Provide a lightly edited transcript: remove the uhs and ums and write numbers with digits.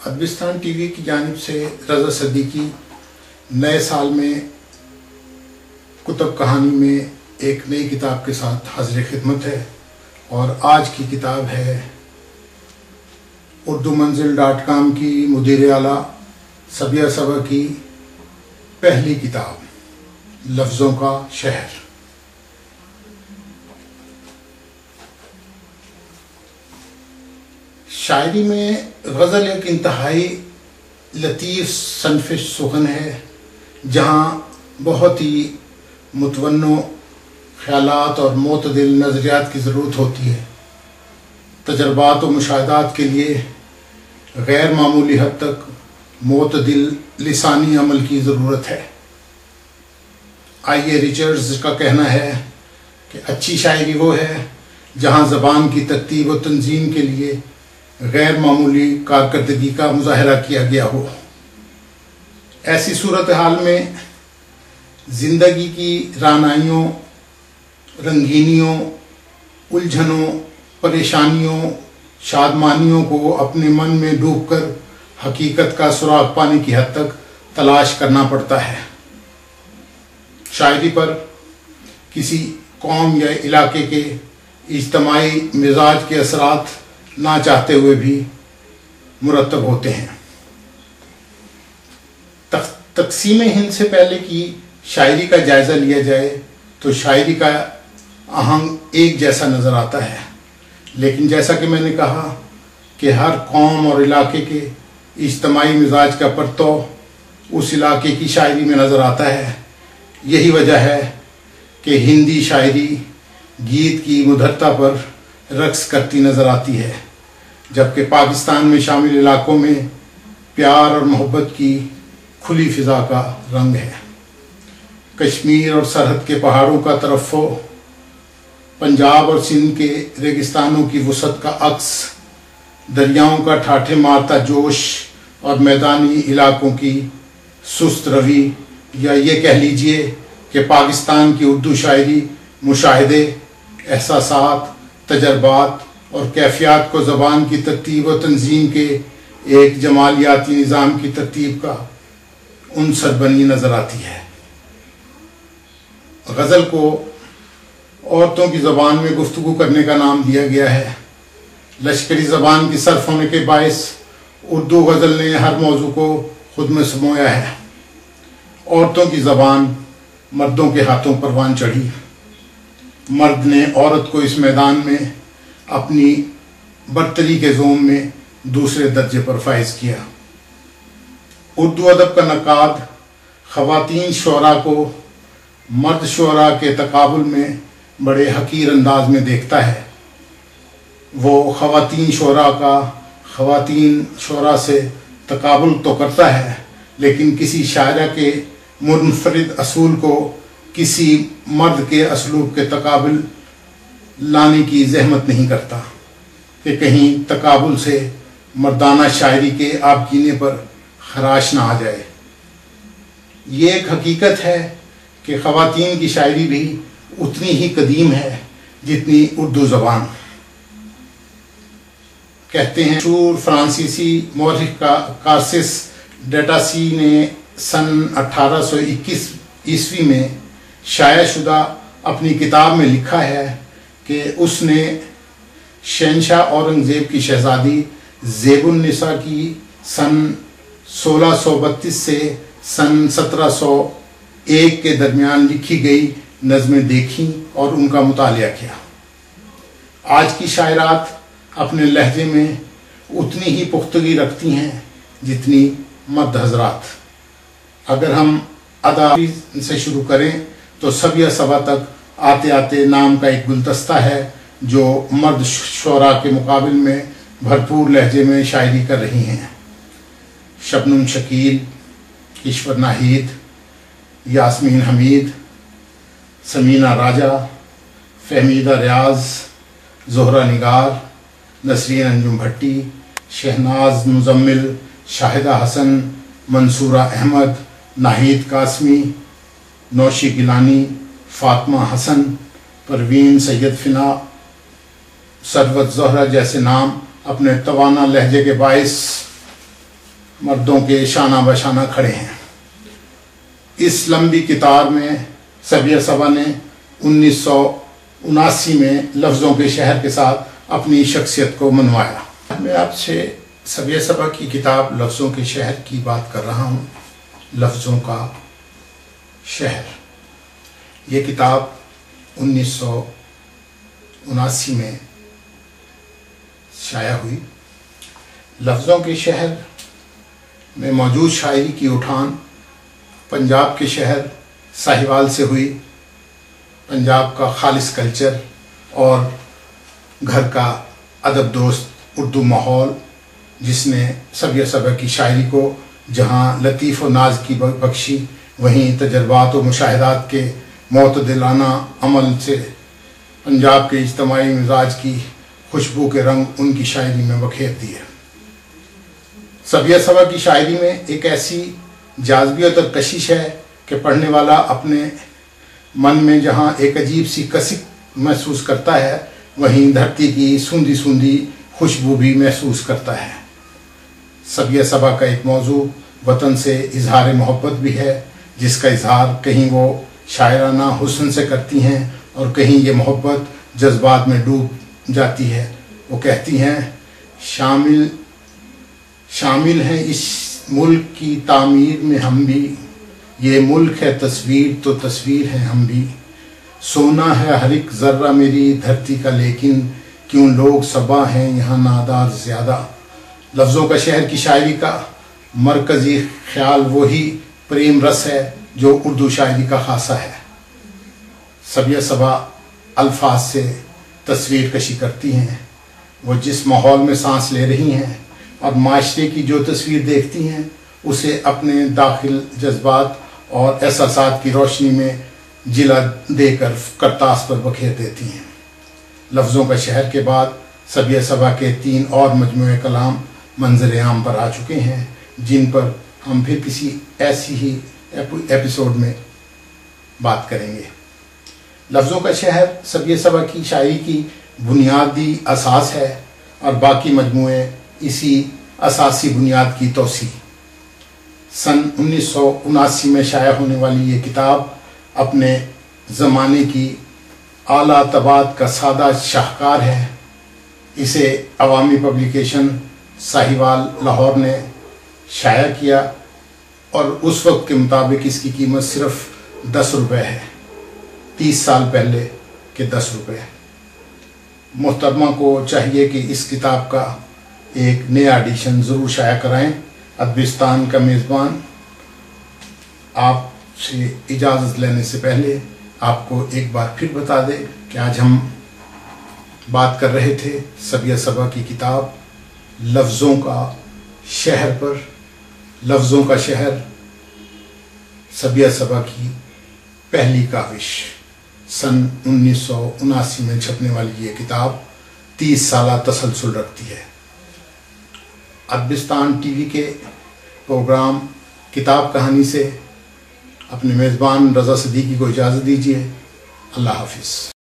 ادبستان T V کی جانب سے رضا صدیقی نئے سال میں کتب کہانی میں ایک نئی کتاب کے ساتھ حاضر خدمت ہے، اور آج کی کتاب ہے urdumanzil.com کی مدیر اعلیٰ صبیہ صبا کی پہلی کتاب لفظوں کا شہر۔ شاعری میں غزل ایک انتہائی لطیف صنف سخن ہے، جہاں بہت ہی متنوع خیالات اور معتدل نظریات کی ضرورت ہوتی ہے۔ تجربات و مشاہدات کے لیے غیر معمولی حد تک معتدل لسانی عمل کی ضرورت ہے۔ آئیے ریچرڈز کا کہنا ہے کہ اچھی شاعری وہ ہے جہاں زبان کی ترتیب و تنظیم کے لیے غیر معمولی کارکردگی کا مظاہرہ کیا گیا ہو۔ ایسی صورتحال میں زندگی کی رعنائیوں، رنگینیوں، الجھنوں، پریشانیوں، شادمانیوں کو اپنے من میں ڈوب کر حقیقت کا سراغ پانے کی حد تک تلاش کرنا پڑتا ہے۔ شاعری پر کسی قوم یا علاقے کے اجتماعی مزاج کے اثرات نہ چاہتے ہوئے بھی مرتب ہوتے ہیں۔ تقسیم ہند سے پہلے کی شاعری کا جائزہ لیا جائے تو شاعری کا آہنگ ایک جیسا نظر آتا ہے، لیکن جیسا کہ میں نے کہا کہ ہر قوم اور علاقے کے اجتماعی مزاج کا پرتو اس علاقے کی شاعری میں نظر آتا ہے۔ یہی وجہ ہے کہ ہندی شاعری گیت کی مدھرتا پر رقص کرتی نظر آتی ہے، جبکہ پاکستان میں شامل علاقوں میں پیار اور محبت کی کھلی فضا کا رنگ ہے۔ کشمیر اور سرحد کے پہاڑوں کا ترفع، پنجاب اور سندھ کے ریگستانوں کی وسعت کا عکس، دریاؤں کا ٹھاٹھے مارتا جوش اور میدانی علاقوں کی سست روی، یا یہ کہہ لیجئے کہ پاکستان کی اردو شاعری مشاہدے، احساسات، تجربات اور کیفیات کو زبان کی ترتیب و تنظیم کے ایک جمالیاتی نظام کی ترتیب کا عنصر بنی نظر آتی ہے۔ غزل کو عورتوں کی زبان میں گفتگو کرنے کا نام دیا گیا ہے۔ لشکری زبان کی صرف ہونے کے باعث اردو غزل نے ہر موضوع کو خود میں سمویا ہے۔ عورتوں کی زبان مردوں کے ہاتھوں پروان چڑھی، مرد نے عورت کو اس میدان میں اپنی برتری کے زوم میں دوسرے درجے پر فائز کیا۔ اردو ادب کا نقاد خواتین شعراء کو مرد شعراء کے تقابل میں بڑے حقیر انداز میں دیکھتا ہے۔ وہ خواتین شعراء کا خواتین شعراء سے تقابل تو کرتا ہے، لیکن کسی شاعرہ کے منفرد اصول کو کسی مرد کے اسلوب کے تقابل لانے کی زحمت نہیں کرتا کہ کہیں تقابل سے مردانہ شاعری کے آبگینے پر خراش نہ آ جائے۔ یہ ایک حقیقت ہے کہ خواتین کی شاعری بھی اتنی ہی قدیم ہے جتنی اردو زبان۔ کہتے ہیں مشہور فرانسیسی مورخ کارسس ڈیٹاسی نے سن 1821 عیسوی میں شائع شدہ اپنی کتاب میں لکھا ہے کہ اس نے شہنشاہ اورنگزیب کی شہزادی زیب النساء کی سن 1632 سے سن 1701 کے درمیان لکھی گئی نظمیں دیکھیں اور ان کا مطالعہ کیا۔ آج کی شاعرات اپنے لہجے میں اتنی ہی پختگی رکھتی ہیں جتنی مرد حضرات۔ اگر ہم ادائی سے شروع کریں تو صبیہ صبا تک آتے آتے نام کا ایک گلدستہ ہے جو مرد شعراء کے مقابل میں بھرپور لہجے میں شاعری کر رہی ہیں۔ شبنم شکیل، ایشور ناہید، یاسمین حمید، سمینہ راجہ، فہمیدہ ریاض، زہرہ نگار، نسرین انجم بھٹی، شہناز مزمل، شاہدہ حسن، منصورہ احمد، ناہید قاسمی، نوشی گیلانی، فاطمہ حسن، پروین سید فنا، ثروت زہرہ جیسے نام اپنے توانا لہجے کے باعث مردوں کے شانہ بشانہ کھڑے ہیں۔ اس لمبی کتاب میں سبیہ صبا نے 1979 میں لفظوں کے شہر کے ساتھ اپنی شخصیت کو منوایا۔ میں آپ سے سبیہ صبا کی کتاب لفظوں کے شہر کی بات کر رہا ہوں۔ لفظوں کا شہر، یہ کتاب 1979 میں شائع ہوئی۔ لفظوں کے شہر میں موجود شاعری کی اٹھان پنجاب کے شہر ساہیوال سے ہوئی۔ پنجاب کا خالص کلچر اور گھر کا ادب دوست اردو ماحول، جس نے سبیہ صبا کی شاعری کو جہاں لطیف و ناز کی بخشی، وہیں تجربات و مشاہدات کے معتدلانہ عمل سے پنجاب کے اجتماعی مزاج کی خوشبو کے رنگ ان کی شاعری میں بکھیر دیے۔ سبیہ صبا کی شاعری میں ایک ایسی جاذبیت اور کشش ہے کہ پڑھنے والا اپنے من میں جہاں ایک عجیب سی کسک محسوس کرتا ہے، وہیں دھرتی کی سوندھی سوندھی خوشبو بھی محسوس کرتا ہے۔ سبیہ صبا کا ایک موضوع وطن سے اظہار محبت بھی ہے، جس کا اظہار کہیں وہ شاعرانہ حسن سے کرتی ہیں اور کہیں یہ محبت جذبات میں ڈوب جاتی ہے۔ وہ کہتی ہیں، شامل ہیں اس ملک کی تعمیر میں ہم بھی، یہ ملک ہے تصویر تو تصویر ہے ہم بھی، سونا ہے ہر ایک ذرہ میری دھرتی کا لیکن کیوں لوگ صبا ہیں یہاں نادار زیادہ۔ لفظوں کا شہر کی شاعری کا مرکزی خیال وہی پریم رس ہے جو اردو شاعری کا خاصہ ہے۔ سبیہ صبا الفاظ سے تصویر کشی کرتی ہیں۔ وہ جس ماحول میں سانس لے رہی ہیں اور معاشرے کی جو تصویر دیکھتی ہیں، اسے اپنے داخل جذبات اور احساسات کی روشنی میں جلا دے کر کرتاس پر بکھیر دیتی ہیں۔ لفظوں کا شہر کے بعد سبیہ صبا کے 3 اور مجموعے کلام منظر عام پر آ چکے ہیں، جن پر ہم پھر کسی ایسی ہی ایپیسوڈ میں بات کریں گے۔ لفظوں کا شہر سبیہ صبا کی شاعری کی بنیادی اساس ہے اور باقی مجموعے اسی اساسی بنیاد کی توسیع۔ سن 1979 میں شائع ہونے والی یہ کتاب اپنے زمانے کی اعلیٰ طباعت کا سادہ شاہکار ہے۔ اسے عوامی پبلیکیشن ساہیوال لاہور نے شائع کیا اور اس وقت کے مطابق اس کی قیمت صرف 10 روپے ہے، 30 سال پہلے کے 10 روپے۔ محترمہ کو چاہیے کہ اس کتاب کا ایک نیا ایڈیشن ضرور شائع کرائیں۔ ادبستان کا میزبان آپ سے اجازت لینے سے پہلے آپ کو ایک بار پھر بتا دے کہ آج ہم بات کر رہے تھے سبیہ صبا کی کتاب لفظوں کا شہر پر۔ لفظوں کا شہر سبیہ صبا کی پہلی کاوش، سن 1979 میں چھپنے والی یہ کتاب 30 سالہ تسلسل رکھتی ہے۔ ادبستان ٹی وی کے پروگرام کتاب کہانی سے اپنے میزبان رضا صدیقی کو اجازت دیجیے۔ اللہ حافظ۔